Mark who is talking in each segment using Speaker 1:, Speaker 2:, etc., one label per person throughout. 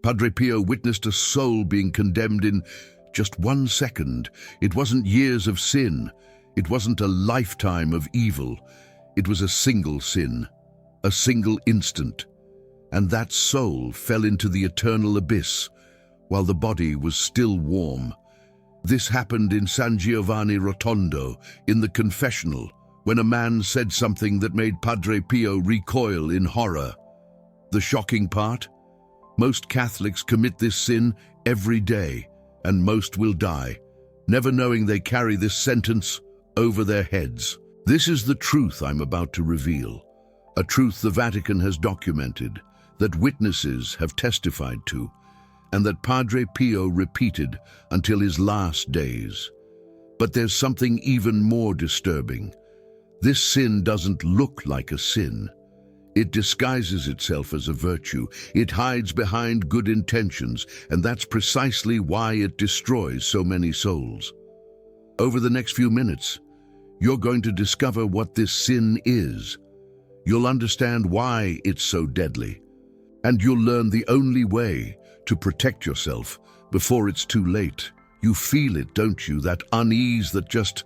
Speaker 1: Padre Pio witnessed a soul being condemned in just 1 second. It wasn't years of sin. It wasn't a lifetime of evil. It was a single sin, a single instant. And that soul fell into the eternal abyss while the body was still warm. This happened in San Giovanni Rotondo, in the confessional, when a man said something that made Padre Pio recoil in horror. The shocking part? Most Catholics commit this sin every day, and most will die, never knowing they carry this sentence over their heads. This is the truth I'm about to reveal, a truth the Vatican has documented, that witnesses have testified to, and that Padre Pio repeated until his last days. But there's something even more disturbing. This sin doesn't look like a sin. It disguises itself as a virtue. It hides behind good intentions, and that's precisely why it destroys so many souls. Over the next few minutes, you're going to discover what this sin is. You'll understand why it's so deadly, and you'll learn the only way to protect yourself before it's too late. You feel it, don't you? That unease that just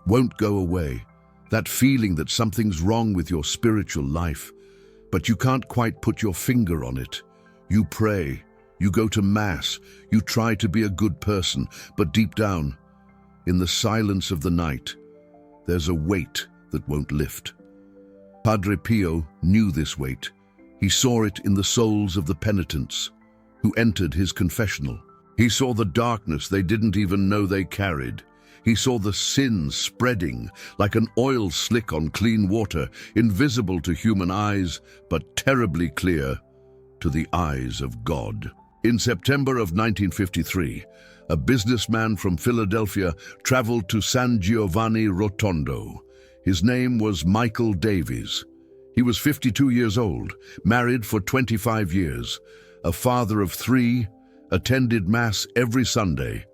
Speaker 1: won't go away. That feeling that something's wrong with your spiritual life, but you can't quite put your finger on it. You pray, you go to Mass, you try to be a good person, but deep down, in the silence of the night, there's a weight that won't lift. Padre Pio knew this weight. He saw it in the souls of the penitents who entered his confessional. He saw the darkness they didn't even know they carried. He saw the sin spreading like an oil slick on clean water, invisible to human eyes, but terribly clear to the eyes of God. In September of 1953, a businessman from Philadelphia traveled to San Giovanni Rotondo. His name was Michael Davies. He was 52 years old, married for 25 years, a father of 3, attended Mass every Sunday,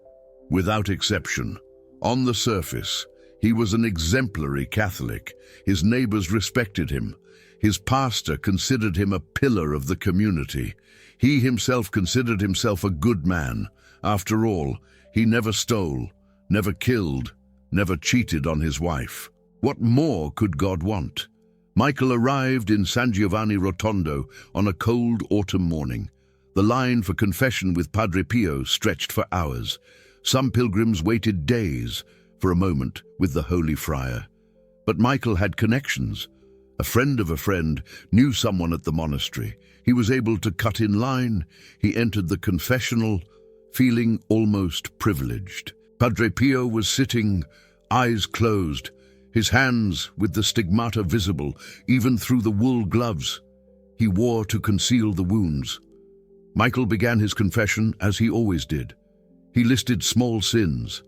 Speaker 1: without exception. On the surface, he was an exemplary Catholic. His neighbors respected him. His pastor considered him a pillar of the community. He himself considered himself a good man. After all, he never stole, never killed, never cheated on his wife. What more could God want? Michael arrived in San Giovanni Rotondo on a cold autumn morning. The line for confession with Padre Pio stretched for hours. Some pilgrims waited days for a moment with the Holy Friar. But Michael had connections. A friend of a friend knew someone at the monastery. He was able to cut in line. He entered the confessional, feeling almost privileged. Padre Pio was sitting, eyes closed, his hands with the stigmata visible, even through the wool gloves he wore to conceal the wounds. Michael began his confession as he always did. He listed small sins.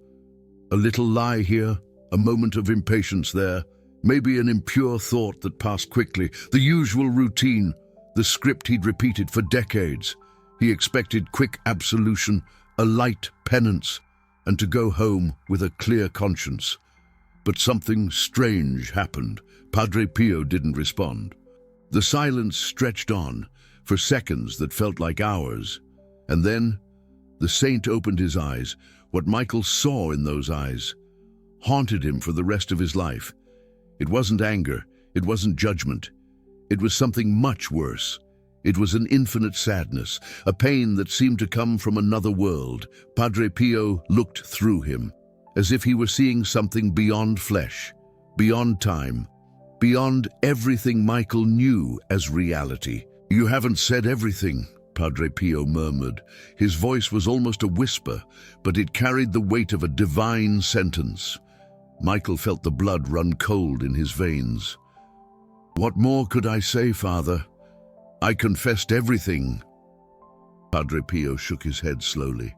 Speaker 1: A little lie here, a moment of impatience there, maybe an impure thought that passed quickly, the usual routine, the script he'd repeated for decades. He expected quick absolution, a light penance, and to go home with a clear conscience. But something strange happened. Padre Pio didn't respond. The silence stretched on for seconds that felt like hours. And then the saint opened his eyes. What Michael saw in those eyes haunted him for the rest of his life. It wasn't anger, it wasn't judgment. It was something much worse. It was an infinite sadness, a pain that seemed to come from another world. Padre Pio looked through him, as if he were seeing something beyond flesh, beyond time, beyond everything Michael knew as reality. "You haven't said everything," Padre Pio murmured. His voice was almost a whisper, but it carried the weight of a divine sentence. Michael felt the blood run cold in his veins. "What more could I say, Father? I confessed everything." Padre Pio shook his head slowly.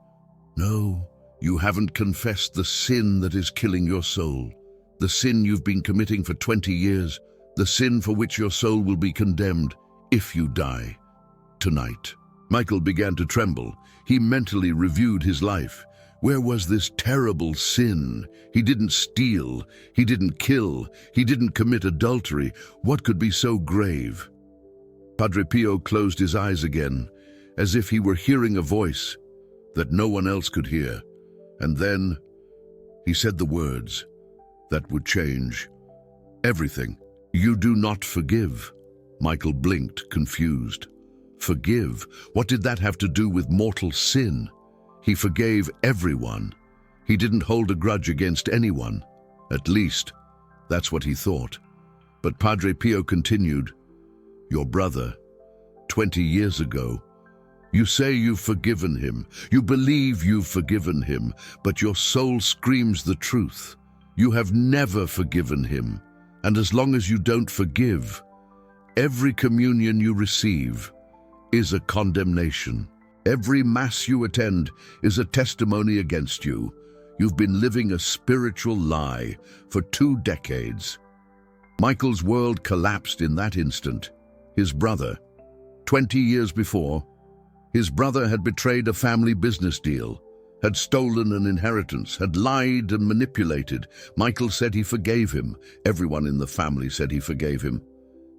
Speaker 1: "No, you haven't confessed the sin that is killing your soul, the sin you've been committing for 20 years, the sin for which your soul will be condemned if you die tonight." Michael began to tremble. He mentally reviewed his life. Where was this terrible sin? He didn't steal, he didn't kill, he didn't commit adultery. What could be so grave? Padre Pio closed his eyes again, as if he were hearing a voice that no one else could hear. And then he said the words that would change everything. "You do not forgive." Michael blinked, confused. Forgive? What did that have to do with mortal sin? He forgave everyone. He didn't hold a grudge against anyone. At least, that's what he thought. But Padre Pio continued, "Your brother, 20 years ago, you say you've forgiven him. You believe you've forgiven him, but your soul screams the truth. You have never forgiven him. And as long as you don't forgive, every communion you receive is a condemnation. Every mass you attend is a testimony against you. You've been living a spiritual lie for 2 decades. Michael's world collapsed in that instant. His brother, 20 years before, his brother had betrayed a family business deal, had stolen an inheritance, had lied and manipulated. Michael said he forgave him. Everyone in the family said he forgave him.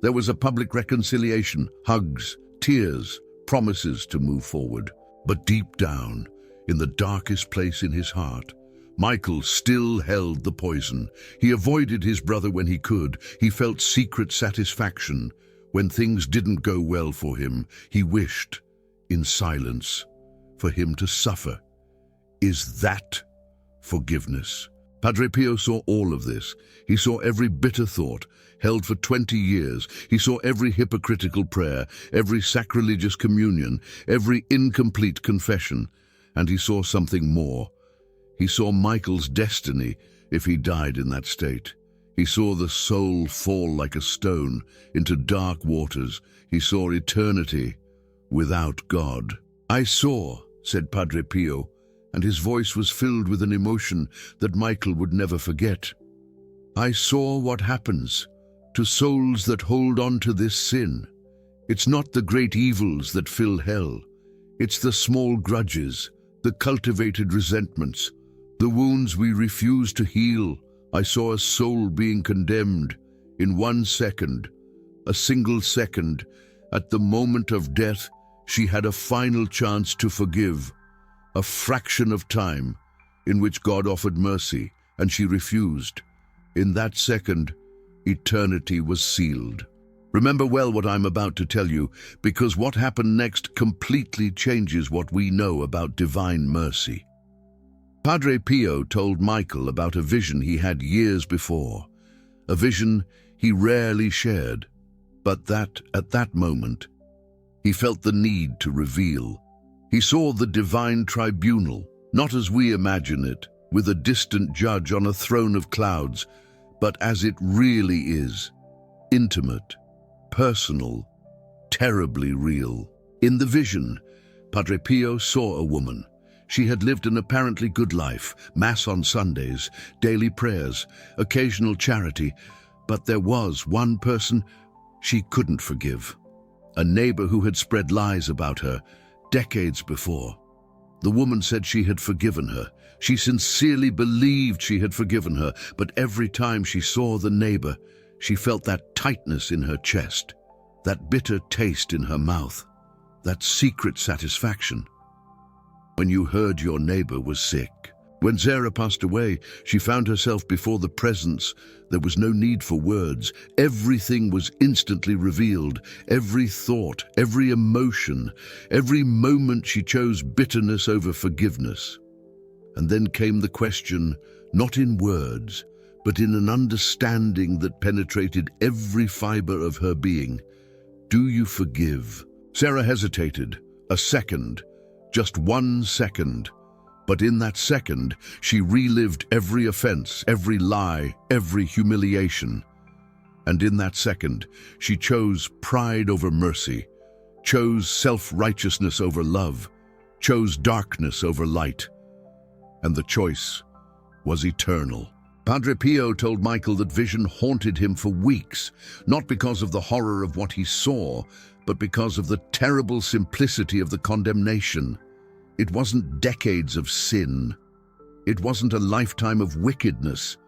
Speaker 1: There was a public reconciliation, hugs, tears, promises to move forward. But deep down, in the darkest place in his heart, Michael still held the poison. He avoided his brother when he could. He felt secret satisfaction. When things didn't go well for him, he wished, in silence, for him to suffer. Is that forgiveness? Padre Pio saw all of this. He saw every bitter thought, held for 20 years. He saw every hypocritical prayer, every sacrilegious communion, every incomplete confession. And he saw something more. He saw Michael's destiny if he died in that state. He saw the soul fall like a stone into dark waters. He saw eternity without God. "I saw," said Padre Pio, and his voice was filled with an emotion that Michael would never forget. "I saw what happens to souls that hold on to this sin. It's not the great evils that fill hell. It's the small grudges, the cultivated resentments, the wounds we refuse to heal. I saw a soul being condemned in 1 second, a single second. At the moment of death, she had a final chance to forgive, a fraction of time in which God offered mercy, and she refused. In that second, eternity was sealed." Remember well what I'm about to tell you, because what happened next completely changes what we know about divine mercy. Padre Pio told Michael about a vision he had years before, a vision he rarely shared, but that, at that moment, he felt the need to reveal. He saw the divine tribunal, not as we imagine it, with a distant judge on a throne of clouds, but as it really is, intimate, personal, terribly real. In the vision, Padre Pio saw a woman. She had lived an apparently good life, Mass on Sundays, daily prayers, occasional charity, but there was one person she couldn't forgive, a neighbor who had spread lies about her decades before. The woman said she had forgiven her. She sincerely believed she had forgiven her, but every time she saw the neighbor, she felt that tightness in her chest, that bitter taste in her mouth, that secret satisfaction. When you heard your neighbor was sick. When Zara passed away, she found herself before the presence. There was no need for words. Everything was instantly revealed. Every thought, every emotion, every moment she chose bitterness over forgiveness. And then came the question, not in words, but in an understanding that penetrated every fiber of her being. Do you forgive? Sarah hesitated. A second. Just 1 second. But in that second, she relived every offense, every lie, every humiliation. And in that second, she chose pride over mercy, chose self-righteousness over love, chose darkness over light. And the choice was eternal. Padre Pio told Michael that vision haunted him for weeks, not because of the horror of what he saw, but because of the terrible simplicity of the condemnation. It wasn't decades of sin. It wasn't a lifetime of wickedness.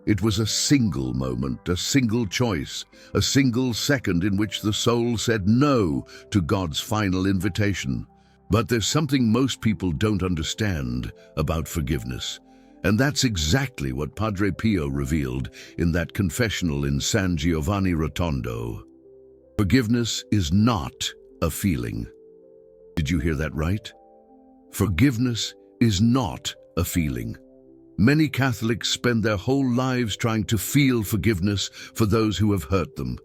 Speaker 1: It was a single moment, a single choice, a single second in which the soul said no to God's final invitation. But there's something most people don't understand about forgiveness. And that's exactly what Padre Pio revealed in that confessional in San Giovanni Rotondo. Forgiveness is not a feeling. Did you hear that right? Forgiveness is not a feeling. Many Catholics spend their whole lives trying to feel forgiveness for those who have hurt them.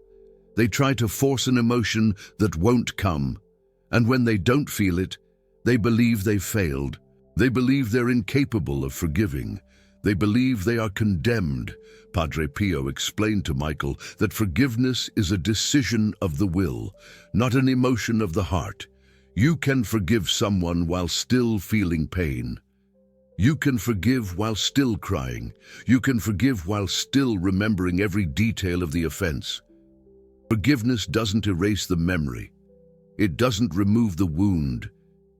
Speaker 1: They try to force an emotion that won't come. And when they don't feel it, they believe they've failed. They believe they're incapable of forgiving. They believe they are condemned. Padre Pio explained to Michael that forgiveness is a decision of the will, not an emotion of the heart. You can forgive someone while still feeling pain. You can forgive while still crying. You can forgive while still remembering every detail of the offense. Forgiveness doesn't erase the memory. It doesn't remove the wound.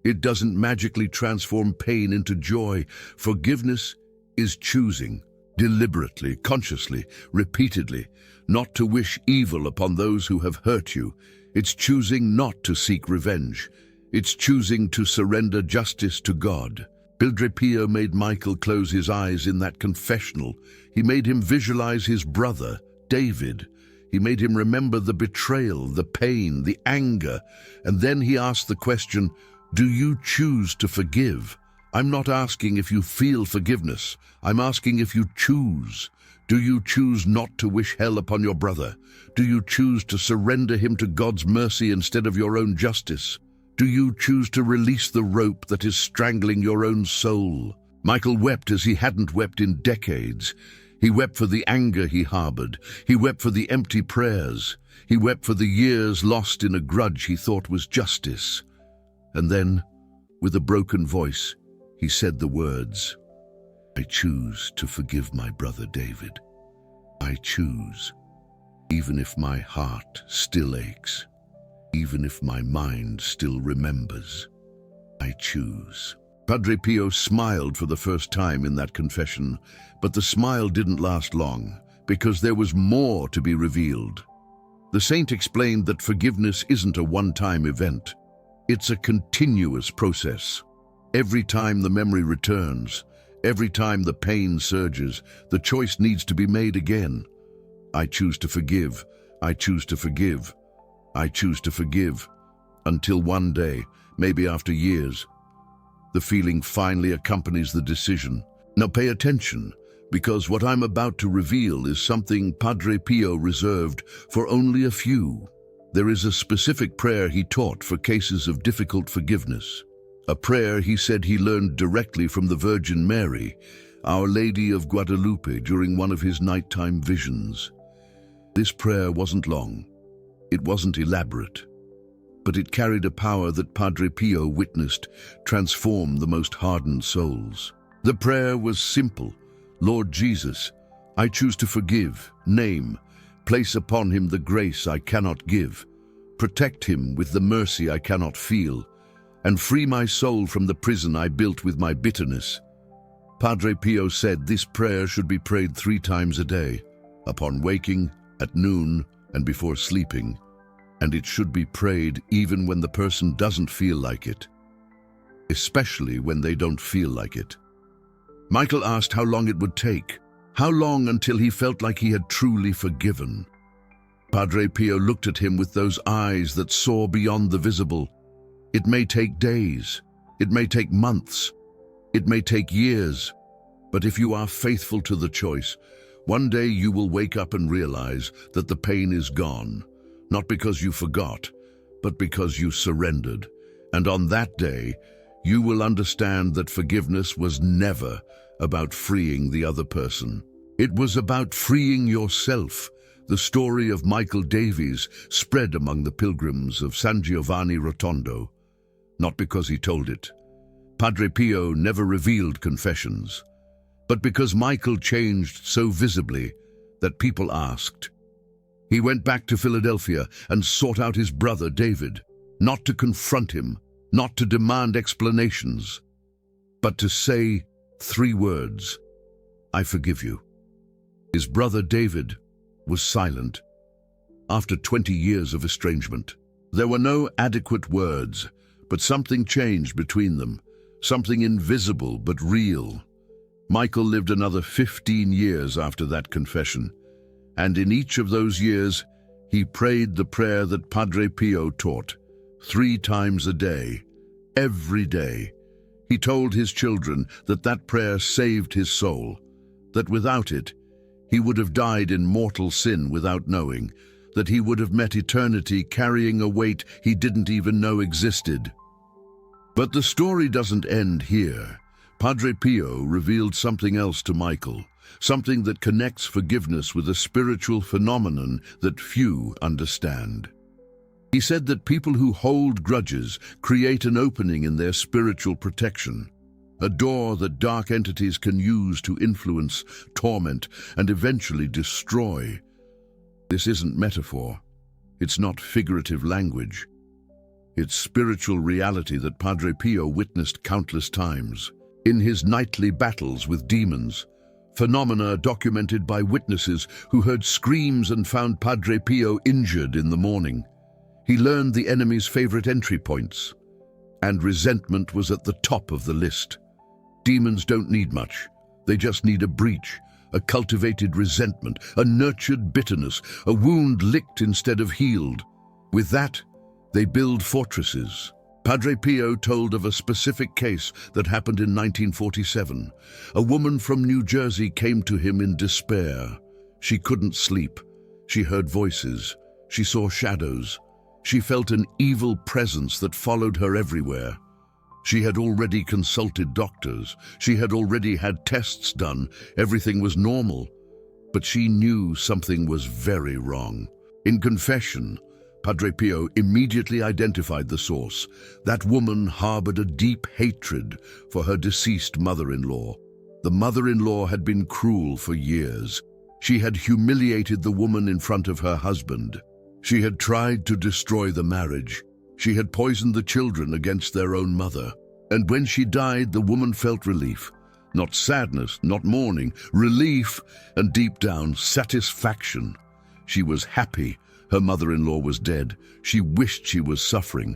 Speaker 1: It doesn't magically transform pain into joy. Forgiveness is choosing, deliberately, consciously, repeatedly, not to wish evil upon those who have hurt you. It's choosing not to seek revenge. It's choosing to surrender justice to God. Padre Pio made Michael close his eyes in that confessional. He made him visualize his brother, David. He made him remember the betrayal, the pain, the anger. And then he asked the question, do you choose to forgive? I'm not asking if you feel forgiveness. I'm asking if you choose. Do you choose not to wish hell upon your brother? Do you choose to surrender him to God's mercy instead of your own justice? Do you choose to release the rope that is strangling your own soul? Michael wept as he hadn't wept in decades. He wept for the anger he harbored. He wept for the empty prayers. He wept for the years lost in a grudge he thought was justice. And then, with a broken voice, he said the words, I choose to forgive my brother David. I choose, even if my heart still aches. Even if my mind still remembers, I choose. Padre Pio smiled for the first time in that confession, but the smile didn't last long, because there was more to be revealed. The saint explained that forgiveness isn't a one-time event. It's a continuous process. Every time the memory returns, every time the pain surges, the choice needs to be made again. I choose to forgive. I choose to forgive. I choose to forgive, until one day, maybe after years, the feeling finally accompanies the decision. Now pay attention, because what I'm about to reveal is something Padre Pio reserved for only a few. There is a specific prayer he taught for cases of difficult forgiveness, a prayer he said he learned directly from the Virgin Mary, Our Lady of Guadalupe, during one of his nighttime visions. This prayer wasn't long. It wasn't elaborate, but it carried a power that Padre Pio witnessed transform the most hardened souls. The prayer was simple. Lord Jesus, I choose to forgive, name, place upon him the grace I cannot give, protect him with the mercy I cannot feel, and free my soul from the prison I built with my bitterness. Padre Pio said this prayer should be prayed 3 times a day, upon waking, at noon, and before sleeping, and it should be prayed even when the person doesn't feel like it, especially when they don't feel like it. Michael asked how long it would take, how long until he felt like he had truly forgiven. Padre Pio looked at him with those eyes that saw beyond the visible. It may take days, it may take months, it may take years, but if you are faithful to the choice, one day you will wake up and realize that the pain is gone, not because you forgot, but because you surrendered. And on that day, you will understand that forgiveness was never about freeing the other person. It was about freeing yourself. The story of Michael Davies spread among the pilgrims of San Giovanni Rotondo, not because he told it. Padre Pio never revealed confessions, but because Michael changed so visibly that people asked. He went back to Philadelphia and sought out his brother David, not to confront him, not to demand explanations, but to say 3 words, I forgive you. His brother David was silent. After 20 years of estrangement, there were no adequate words, but something changed between them, something invisible but real. Michael lived another 15 years after that confession, and in each of those years, he prayed the prayer that Padre Pio taught, 3 times a day, every day. He told his children that that prayer saved his soul, that without it, he would have died in mortal sin without knowing, that he would have met eternity carrying a weight he didn't even know existed. But the story doesn't end here. Padre Pio revealed something else to Michael, something that connects forgiveness with a spiritual phenomenon that few understand. He said that people who hold grudges create an opening in their spiritual protection, a door that dark entities can use to influence, torment, and eventually destroy. This isn't metaphor. It's not figurative language. It's spiritual reality that Padre Pio witnessed countless times. In his nightly battles with demons, phenomena documented by witnesses who heard screams and found Padre Pio injured in the morning. He learned the enemy's favorite entry points, and resentment was at the top of the list. Demons don't need much. They just need a breach, a cultivated resentment, a nurtured bitterness, a wound licked instead of healed. With that, they build fortresses. Padre Pio told of a specific case that happened in 1947. A woman from New Jersey came to him in despair. She couldn't sleep. She heard voices. She saw shadows. She felt an evil presence that followed her everywhere. She had already consulted doctors. She had already had tests done. Everything was normal. But she knew something was very wrong. In confession, Padre Pio immediately identified the source. That woman harbored a deep hatred for her deceased mother-in-law. The mother-in-law had been cruel for years. She had humiliated the woman in front of her husband. She had tried to destroy the marriage. She had poisoned the children against their own mother. And when she died, the woman felt relief. Not sadness, not mourning, relief, and deep down, satisfaction. She was happy. Her mother-in-law was dead. She wished she was suffering.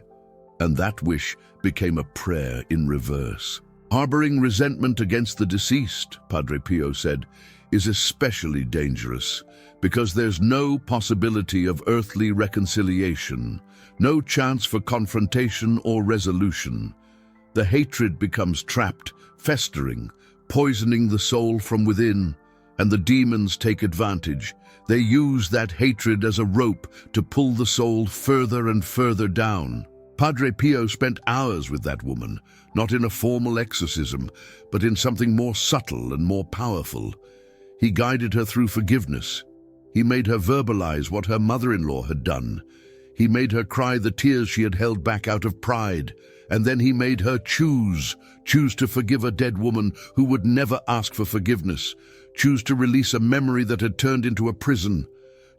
Speaker 1: And that wish became a prayer in reverse. Harboring resentment against the deceased, Padre Pio said, is especially dangerous because there's no possibility of earthly reconciliation, no chance for confrontation or resolution. The hatred becomes trapped, festering, poisoning the soul from within, and the demons take advantage. They use that hatred as a rope to pull the soul further and further down. Padre Pio spent hours with that woman, not in a formal exorcism, but in something more subtle and more powerful. He guided her through forgiveness. He made her verbalize what her mother-in-law had done. He made her cry the tears she had held back out of pride. And then he made her choose to forgive a dead woman who would never ask for forgiveness, choose to release a memory that had turned into a prison,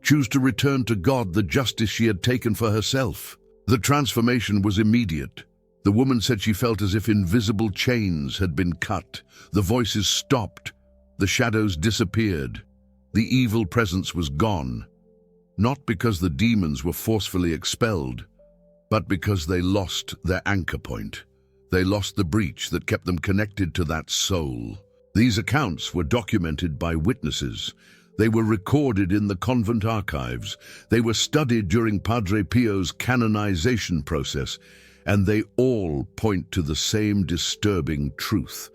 Speaker 1: choose to return to God the justice she had taken for herself. The transformation was immediate. The woman said she felt as if invisible chains had been cut. The voices stopped. The shadows disappeared. The evil presence was gone. Not because the demons were forcefully expelled, but because they lost their anchor point. They lost the breach that kept them connected to that soul. These accounts were documented by witnesses. They were recorded in the convent archives. They were studied during Padre Pio's canonization process, and they all point to the same disturbing truth.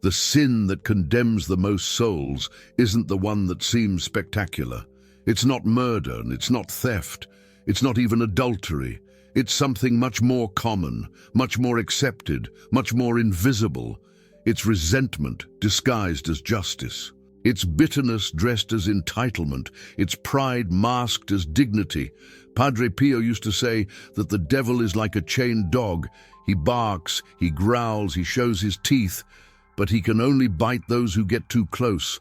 Speaker 1: The sin that condemns the most souls isn't the one that seems spectacular. It's not murder, and it's not theft. It's not even adultery. It's something much more common, much more accepted, much more invisible. It's resentment disguised as justice. It's bitterness dressed as entitlement. It's pride masked as dignity. Padre Pio used to say that the devil is like a chained dog. He barks, he growls, he shows his teeth, but he can only bite those who get too close.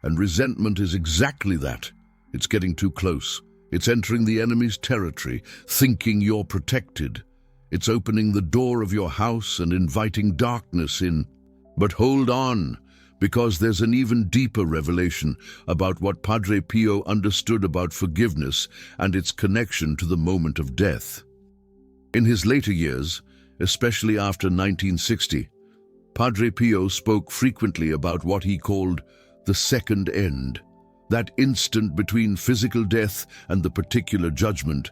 Speaker 1: And resentment is exactly that. It's getting too close. It's entering the enemy's territory, thinking you're protected. It's opening the door of your house and inviting darkness in. But hold on. because there's an even deeper revelation about what Padre Pio understood about forgiveness and its connection to the moment of death. In his later years, especially after 1960, Padre Pio spoke frequently about what he called the second end, that instant between physical death and the particular judgment,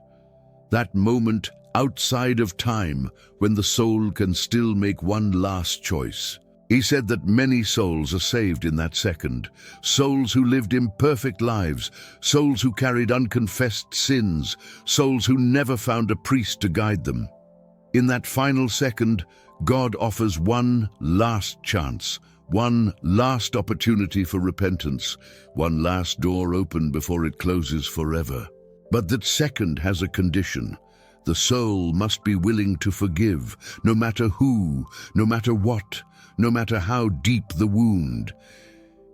Speaker 1: that moment outside of time when the soul can still make one last choice. He said that many souls are saved in that second, souls who lived imperfect lives, souls who carried unconfessed sins, souls who never found a priest to guide them. In that final second, God offers one last chance, one last opportunity for repentance, one last door open before it closes forever. But that second has a condition. The soul must be willing to forgive, no matter who, no matter what, no matter how deep the wound.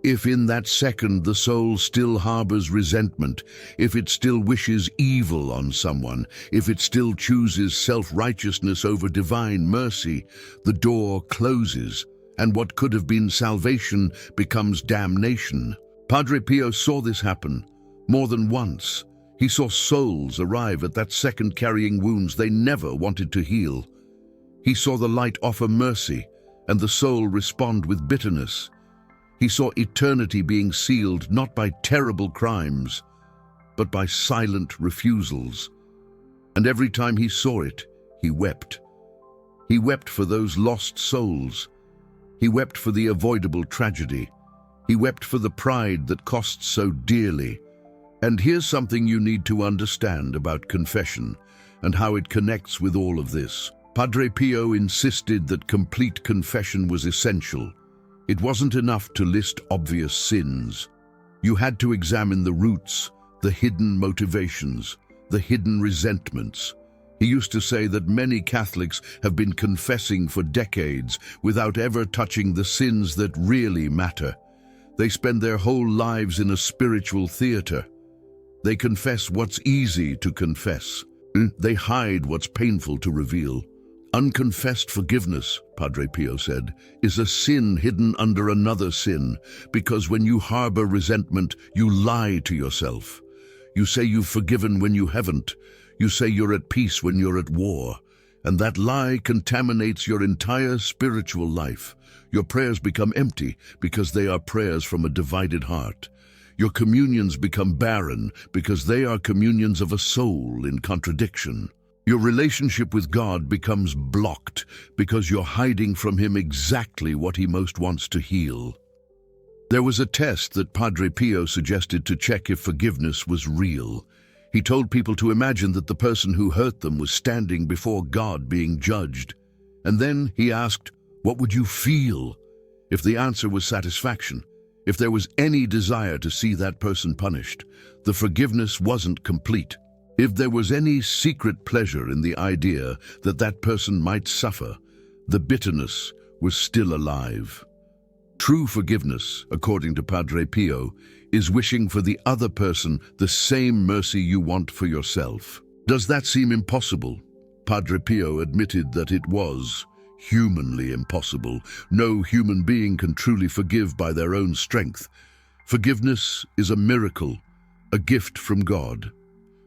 Speaker 1: If in that second the soul still harbors resentment, if it still wishes evil on someone, if it still chooses self-righteousness over divine mercy, the door closes, and what could have been salvation becomes damnation. Padre Pio saw this happen more than once. He saw souls arrive at that second carrying wounds they never wanted to heal. He saw the light offer mercy, and the soul respond with bitterness. He saw eternity being sealed not by terrible crimes, but by silent refusals. And every time he saw it, he wept. He wept for those lost souls. He wept for the avoidable tragedy. He wept for the pride that costs so dearly. And here's something you need to understand about confession and how it connects with all of this. Padre Pio insisted that complete confession was essential. It wasn't enough to list obvious sins. You had to examine the roots, the hidden motivations, the hidden resentments. He used to say that many Catholics have been confessing for decades without ever touching the sins that really matter. They spend their whole lives in a spiritual theater. They confess what's easy to confess. They hide what's painful to reveal. Unconfessed forgiveness, Padre Pio said, is a sin hidden under another sin, because when you harbor resentment, you lie to yourself. You say you've forgiven when you haven't. You say you're at peace when you're at war. And that lie contaminates your entire spiritual life. Your prayers become empty because they are prayers from a divided heart. Your communions become barren because they are communions of a soul in contradiction. Your relationship with God becomes blocked because you're hiding from Him exactly what He most wants to heal. There was a test that Padre Pio suggested to check if forgiveness was real. He told people to imagine that the person who hurt them was standing before God being judged. And then he asked, "What would you feel?" If the answer was satisfaction, if there was any desire to see that person punished, the forgiveness wasn't complete. If there was any secret pleasure in the idea that that person might suffer, the bitterness was still alive. True forgiveness, according to Padre Pio, is wishing for the other person the same mercy you want for yourself. Does that seem impossible? Padre Pio admitted that it was humanly impossible. No human being can truly forgive by their own strength. Forgiveness is a miracle, a gift from God.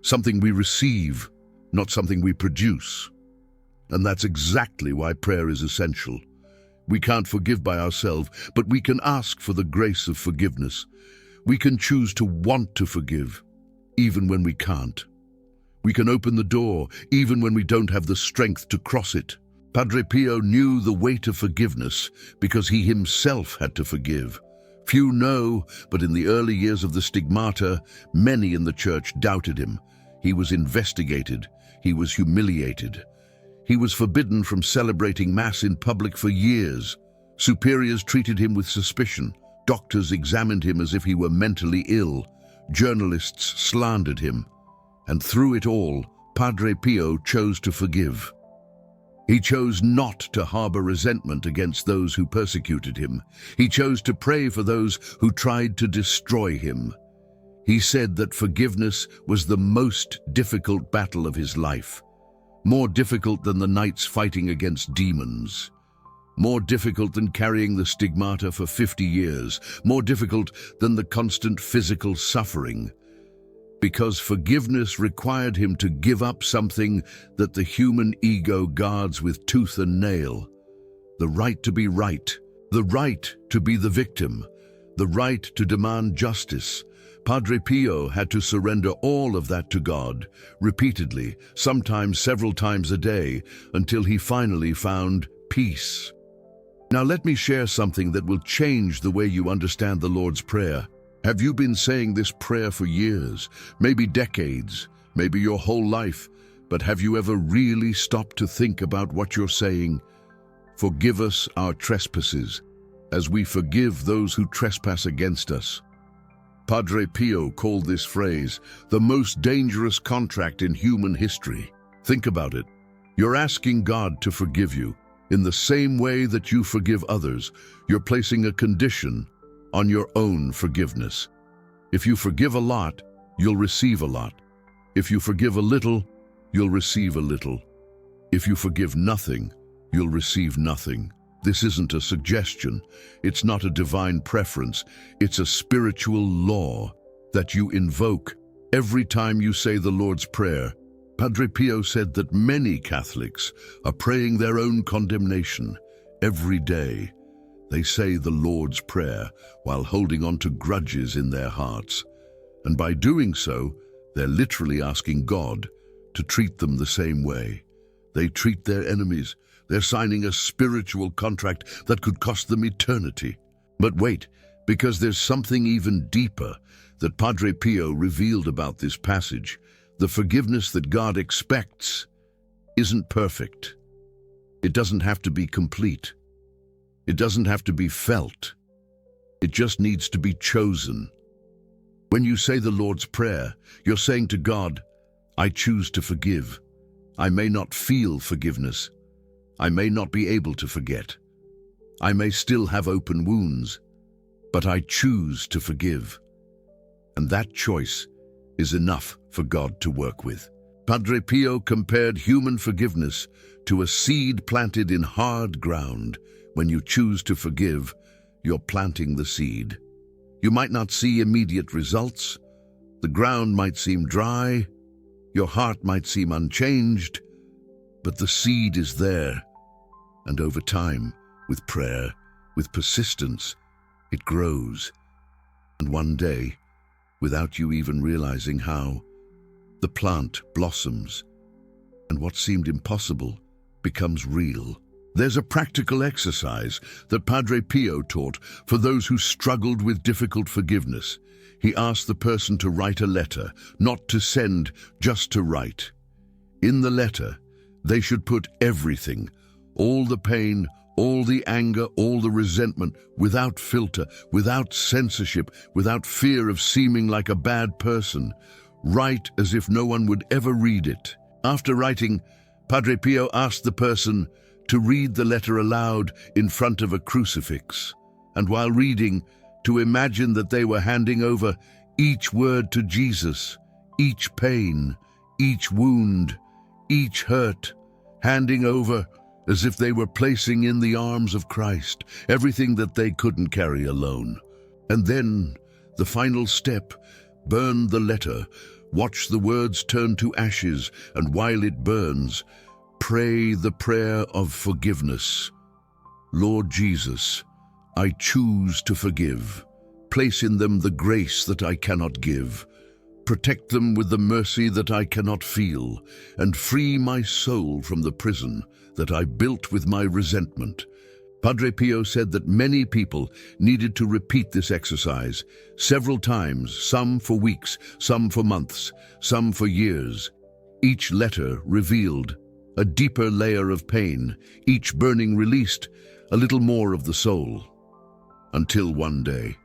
Speaker 1: Something we receive, not something we produce. And that's exactly why prayer is essential. We can't forgive by ourselves, but we can ask for the grace of forgiveness. We can choose to want to forgive, even when we can't. We can open the door, even when we don't have the strength to cross it. Padre Pio knew the weight of forgiveness because he himself had to forgive. Few know, but in the early years of the Stigmata, many in the church doubted him. He was investigated. He was humiliated. He was forbidden from celebrating Mass in public for years. Superiors treated him with suspicion. Doctors examined him as if he were mentally ill. Journalists slandered him. And through it all, Padre Pio chose to forgive. He chose not to harbor resentment against those who persecuted him. He chose to pray for those who tried to destroy him. He said that forgiveness was the most difficult battle of his life, more difficult than the nights fighting against demons. more difficult than carrying the stigmata for 50 years, more difficult than the constant physical suffering, because forgiveness required him to give up something that the human ego guards with tooth and nail: the right to be right, the right to be the victim, the right to demand justice. Padre Pio had to surrender all of that to God, repeatedly, sometimes several times a day, until he finally found peace. Now let me share something that will change the way you understand the Lord's Prayer. Have you been saying this prayer for years, maybe decades, maybe your whole life, but have you ever really stopped to think about what you're saying? Forgive us our trespasses, as we forgive those who trespass against us. Padre Pio called this phrase the most dangerous contract in human history. Think about it. You're asking God to forgive you. In the same way that you forgive others, you're placing a condition on your own forgiveness. If you forgive a lot, you'll receive a lot. If you forgive a little, you'll receive a little. If you forgive nothing, you'll receive nothing. This isn't a suggestion. It's not a divine preference. It's a spiritual law that you invoke every time you say the Lord's Prayer. Padre Pio said that many Catholics are praying their own condemnation every day. They say the Lord's Prayer while holding on to grudges in their hearts. And by doing so, they're literally asking God to treat them the same way. They treat their enemies. They're signing a spiritual contract that could cost them eternity. But wait, because there's something even deeper that Padre Pio revealed about this passage. The forgiveness that God expects isn't perfect. It doesn't have to be complete. It doesn't have to be felt. It just needs to be chosen. When you say the Lord's Prayer, you're saying to God, I choose to forgive. I may not feel forgiveness. I may not be able to forget. I may still have open wounds, but I choose to forgive. And that choice is enough for God to work with. Padre Pio compared human forgiveness to a seed planted in hard ground. When you choose to forgive, you're planting the seed. You might not see immediate results. The ground might seem dry. Your heart might seem unchanged. But the seed is there, and over time, with prayer, with persistence, it grows. And one day, without you even realizing how, the plant blossoms, and what seemed impossible becomes real. There's a practical exercise that Padre Pio taught for those who struggled with difficult forgiveness. He asked the person to write a letter, not to send, just to write. In the letter, they should put everything, all the pain, all the anger, all the resentment, without filter, without censorship, without fear of seeming like a bad person. Write as if no one would ever read it. After writing, Padre Pio asked the person to read the letter aloud in front of a crucifix, and while reading, to imagine that they were handing over each word to Jesus, each pain, each wound, each hurt, handing over as if they were placing in the arms of Christ everything that they couldn't carry alone. And then, the final step, burn the letter, watch the words turn to ashes, and while it burns, pray the prayer of forgiveness. Lord Jesus, I choose to forgive. Place in them the grace that I cannot give. Protect them with the mercy that I cannot feel, and free my soul from the prison that I built with my resentment. Padre Pio said that many people needed to repeat this exercise several times, some for weeks, some for months, some for years. Each letter revealed a deeper layer of pain, each burning released a little more of the soul. Until one day,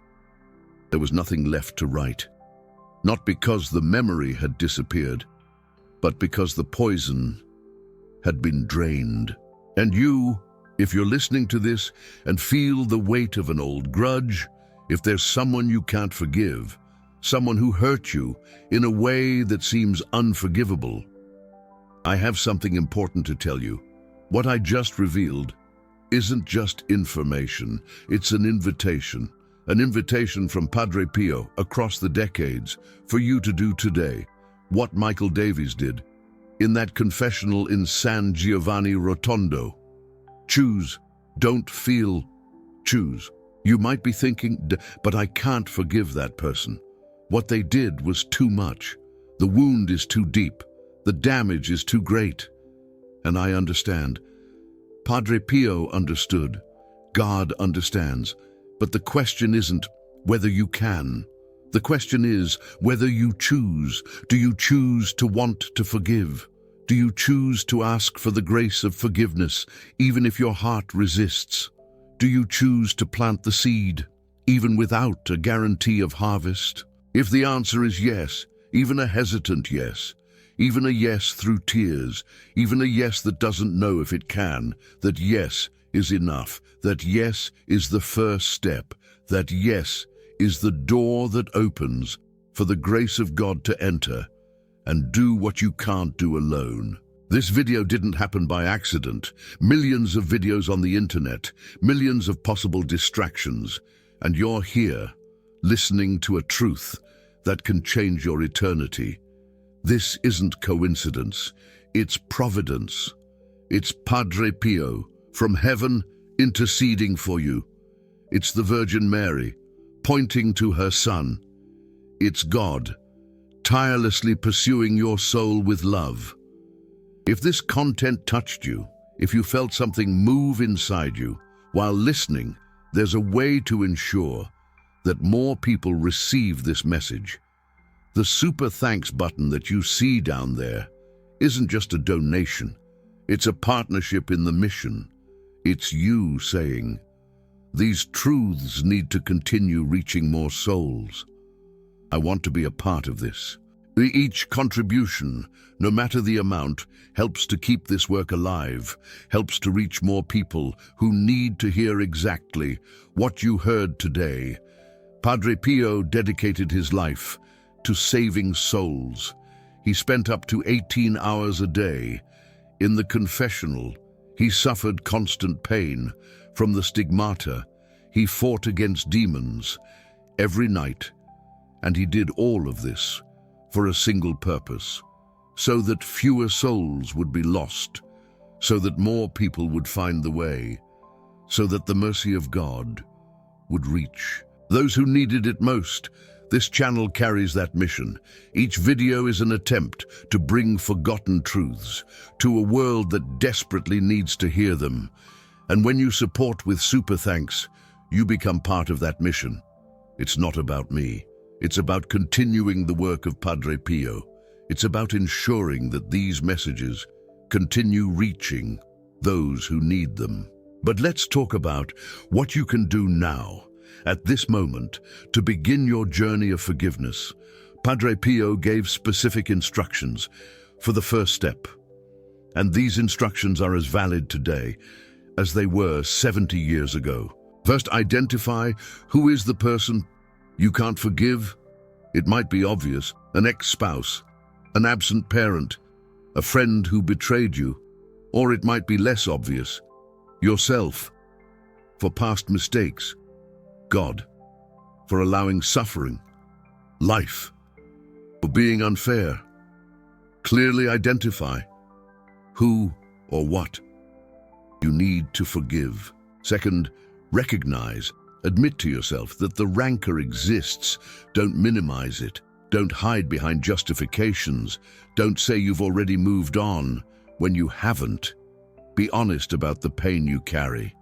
Speaker 1: there was nothing left to write. Not because the memory had disappeared, but because the poison had been drained. And you, if you're listening to this and feel the weight of an old grudge, if there's someone you can't forgive, someone who hurt you in a way that seems unforgivable, I have something important to tell you. What I just revealed isn't just information, it's an invitation. An invitation from Padre Pio across the decades for you to do today what Michael Davies did in that confessional in San Giovanni Rotondo. Choose, don't feel, choose. You might be thinking, but I can't forgive that person. What they did was too much. The wound is too deep. The damage is too great. And I understand. Padre Pio understood. God understands. But the question isn't whether you can. The question is whether you choose. Do you choose to want to forgive? Do you choose to ask for the grace of forgiveness, even if your heart resists? Do you choose to plant the seed, even without a guarantee of harvest? If the answer is yes, even a hesitant yes, even a yes through tears, even a yes that doesn't know if it can, that yes is enough, that yes is the first step, that yes is the door that opens for the grace of God to enter and do what you can't do alone. This video didn't happen by accident. Millions of videos on the internet, millions of possible distractions, and you're here, listening to a truth that can change your eternity. This isn't coincidence, it's providence. It's Padre Pio, from heaven, interceding for you. It's the Virgin Mary, pointing to her Son. It's God, tirelessly pursuing your soul with love. If this content touched you, if you felt something move inside you while listening, there's a way to ensure that more people receive this message. The super thanks button that you see down there isn't just a donation. It's a partnership in the mission. It's you saying, these truths need to continue reaching more souls. I want to be a part of this. Each contribution, no matter the amount, helps to keep this work alive, helps to reach more people who need to hear exactly what you heard today. Padre Pio dedicated his life to saving souls. He spent up to 18 hours a day. In the confessional, he suffered constant pain from the stigmata. He fought against demons every night, and he did all of this for a single purpose, so that fewer souls would be lost, so that more people would find the way, so that the mercy of God would reach those who needed it most. This channel carries that mission. Each video is an attempt to bring forgotten truths to a world that desperately needs to hear them. And when you support with super thanks, you become part of that mission. It's not about me. It's about continuing the work of Padre Pio. It's about ensuring that these messages continue reaching those who need them. But let's talk about what you can do now, at this moment, to begin your journey of forgiveness. Padre Pio gave specific instructions for the first step, and these instructions are as valid today as they were 70 years ago. First, identify who is the person you can't forgive. It might be obvious: an ex-spouse, an absent parent, a friend who betrayed you, or it might be less obvious: yourself, for past mistakes, God, for allowing suffering, life, for being unfair. Clearly identify who or what you need to forgive. Second, recognize, admit to yourself that the rancor exists. Don't minimize it. Don't hide behind justifications. Don't say you've already moved on when you haven't. Be honest about the pain you carry.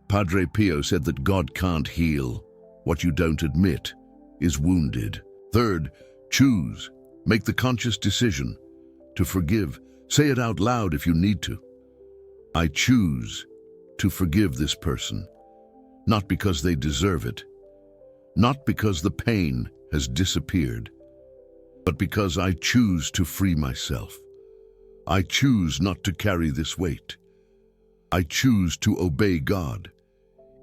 Speaker 1: Padre Pio said that God can't heal what you don't admit is wounded. Third, choose. Make the conscious decision to forgive. Say it out loud if you need to. I choose to forgive this person, not because they deserve it, not because the pain has disappeared, but because I choose to free myself. I choose not to carry this weight. I choose to obey God,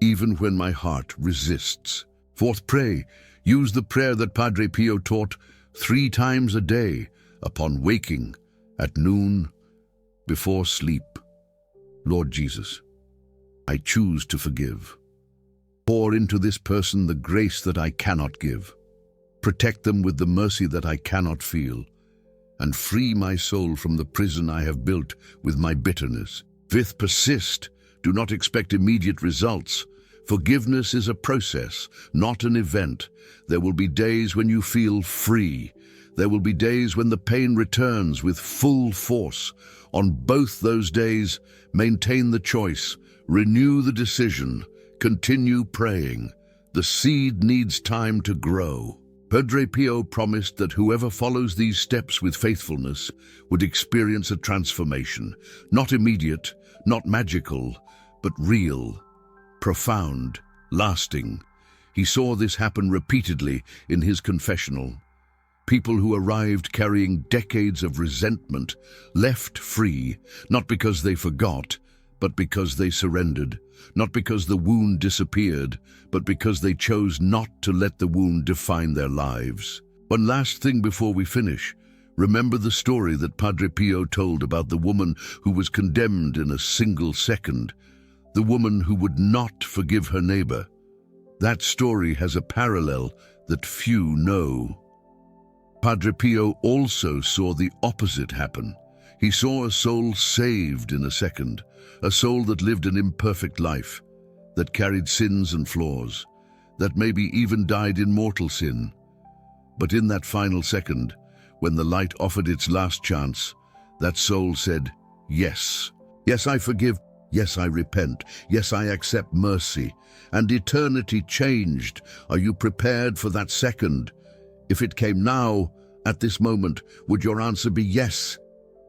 Speaker 1: even when my heart resists. Fourth, pray. Use the prayer that Padre Pio taught 3 times a day, upon waking, at noon, before sleep. Lord Jesus, I choose to forgive. Pour into this person the grace that I cannot give. Protect them with the mercy that I cannot feel, and free my soul from the prison I have built with my bitterness. Fifth, persist. Do not expect immediate results. Forgiveness is a process, not an event. There will be days when you feel free. There will be days when the pain returns with full force. On both those days, maintain the choice, renew the decision, continue praying. The seed needs time to grow. Padre Pio promised that whoever follows these steps with faithfulness would experience a transformation, not immediate, not magical, but real, profound, lasting. He saw this happen repeatedly in his confessional. People who arrived carrying decades of resentment left free, not because they forgot, but because they surrendered, not because the wound disappeared, but because they chose not to let the wound define their lives. One last thing before we finish. Remember the story that Padre Pio told about the woman who was condemned in a single second, the woman who would not forgive her neighbor. That story has a parallel that few know. Padre Pio also saw the opposite happen. He saw a soul saved in a second, a soul that lived an imperfect life, that carried sins and flaws, that maybe even died in mortal sin. But in that final second, when the light offered its last chance, that soul said, "Yes. Yes, I forgive. Yes, I repent. Yes, I accept mercy." And eternity changed. Are you prepared for that second? If it came now, at this moment, would your answer be yes?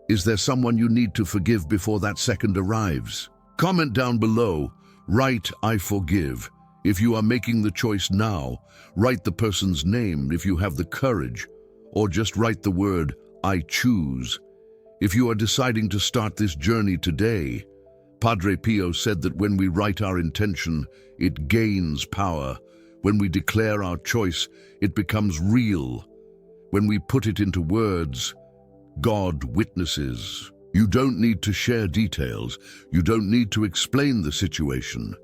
Speaker 1: Is there someone you need to forgive before that second arrives? Comment down below. Write, "I forgive." If you are making the choice now, write the person's name if you have the courage, or just write the word, "I choose." If you are deciding to start this journey today, Padre Pio said that when we write our intention, it gains power. When we declare our choice, it becomes real. When we put it into words, God witnesses. You don't need to share details. You don't need to explain the situation.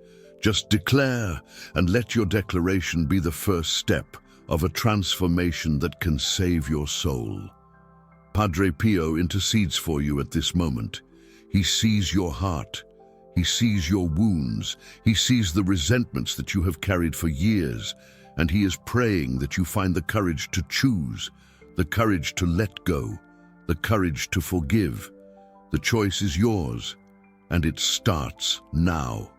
Speaker 1: Just declare, and let your declaration be the first step of a transformation that can save your soul. Padre Pio intercedes for you at this moment. He sees your heart. He sees your wounds. He sees the resentments that you have carried for years, and he is praying that you find the courage to choose, the courage to let go, the courage to forgive. The choice is yours, and it starts now.